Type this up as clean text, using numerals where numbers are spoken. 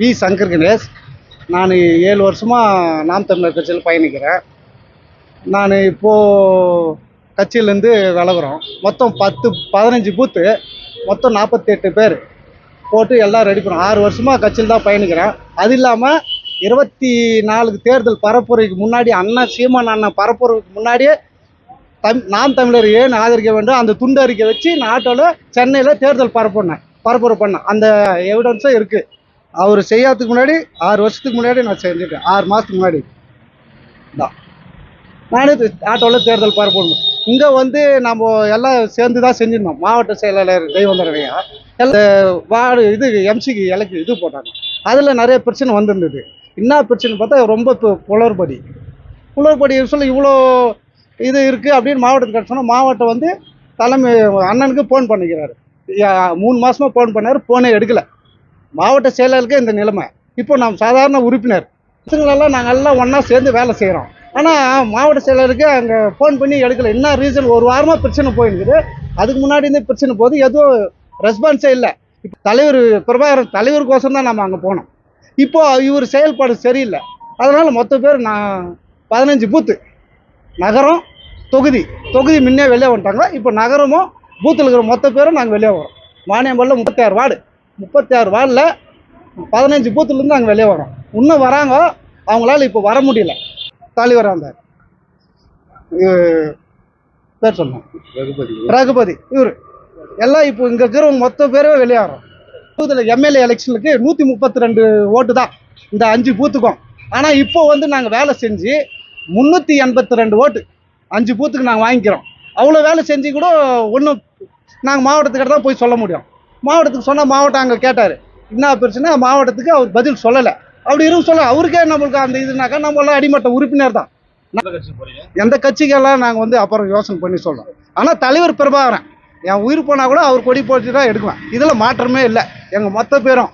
We Shankar Ganesh. நான் 7 வருஷமாக நாம் தமிழர் கட்சியில் பயணிக்கிறேன். நான் இப்போது கட்சியிலேருந்து விலகுறோம். மொத்தம் 15 பூத்து, மொத்தம் 48 பேர் போட்டு எல்லாம் ரெடி பண்ணுறோம். 6 வருஷமாக கட்சியில் தான் பயணிக்கிறேன். அது இல்லாமல் 24 தேர்தல் பரப்புரைக்கு முன்னாடி சீமான் அண்ணன் பரப்புரைக்கு முன்னாடியே நாம் தமிழர் ஏன் ஆதரிக்க வேண்டும் அந்த துண்டு அறிக்கை வச்சு நான் ஆட்டோவில் சென்னையில் தேர்தல் பரப்புரை பண்ணேன். அந்த எவிடன்ஸும் இருக்குது. அவர் செய்யறதுக்கு முன்னாடி 6 வருஷத்துக்கு முன்னாடி நான் செஞ்சுட்டேன். 6 மாதத்துக்கு முன்னாடி தான் நானே ஆட்டோவில் தேர்தல் பரப்பணும். இங்கே வந்து நம்ம எல்லாம் சேர்ந்து தான் செஞ்சிருந்தோம். மாவட்ட செயலாளர் தெய்வந்தரவையா வார்டு எம்சிக்கு இது போட்டாங்க. அதில் நிறைய பிரச்சனை வந்திருந்தது. என்ன பிரச்சனை பார்த்தா ரொம்ப குளறுபடி சொல்லி இவ்வளோ இருக்குது அப்படின்னு மாவட்டத்துக்கு சொன்னால் மாவட்டம் வந்து தலைமை அண்ணனுக்கு ஃபோன் பண்ணிக்கிறாரு. 3 மாதமாக ஃபோன் பண்ணார், ஃபோனே எடுக்கலை. மாவட்ட செயலாளருக்கு இந்த நிலைமை. இப்போ நாம் சாதாரண உறுப்பினர் பசங்களெல்லாம் நாங்கள் எல்லாம் ஒன்றா சேர்ந்து வேலை செய்கிறோம். ஆனால் மாவட்ட செயலருக்கு அங்கே ஃபோன் பண்ணி எடுக்கலை. என்ன ரீசன்? ஒரு வாரமாக பிரச்சனை போயிருக்குது. அதுக்கு முன்னாடி இருந்து பிரச்சனை போது எதுவும் ரெஸ்பான்ஸே இல்லை. இப்போ தலைவர் பிரபாகரன் தலைவருக்கோசம் தான் நம்ம அங்கே போனோம். இப்போது இவர் செயல்பாடு சரியில்லை. அதனால் மொத்த பேர் 15 பூத்து நகரம் தொகுதி முன்னே வெளியே வந்துட்டாங்க. இப்போ நகரமும் பூத்தில் இருக்கிற மொத்த பேரும் நாங்கள் வெளியே வரோம். வாணியம்பாடியில் 36 வார்டு 36 வார்டில் 15 பூத்துலேருந்து நாங்கள் வெளியே வரோம். இன்னும் வராங்க, அவங்களால இப்போ வர முடியல. தலைவராக இருந்தார் பேர் சொன்னோம் ரகுபதி. இவர் எல்லாம் இப்போ இங்கே இருக்கிறவங்க மொத்த பேரவே வெளியாகிறோம். பூத்தில் எம்எல்ஏ எலெக்ஷனுக்கு 132 ஓட்டு தான் இந்த 5 பூத்துக்கும். ஆனால் இப்போ வந்து நாங்கள் வேலை செஞ்சு 382 ஓட்டு 5 பூத்துக்கு நாங்கள் வாங்கிக்கிறோம். அவ்வளோ வேலை செஞ்சு கூட ஒன்றும் நாங்கள் மாவட்டத்துக்கிட்ட தான் போய் சொல்ல முடியும். மாவட்டத்துக்கு சொன்னால் மாவட்டம் அங்கே கேட்டார் என்ன பிரச்சனை, மாவட்டத்துக்கு அவர் பதில் சொல்லலை. அப்படி சொல்ல அவருக்கே நம்மளுக்கு அந்த இதுனாக்கா நம்மளாம் அடிமட்ட உறுப்பினர் தான். எந்த கட்சிக்கெல்லாம் நாங்கள் வந்து அப்புறம் யோசனை பண்ணி சொல்கிறோம். ஆனால் தலைவர் பிரபாகரன் என் உயிர் போனால் கூட அவர் கொடி போட்டு தான் எடுக்குவேன். இதில் மாற்றமே இல்லை. எங்கள் மொத்த பேரும்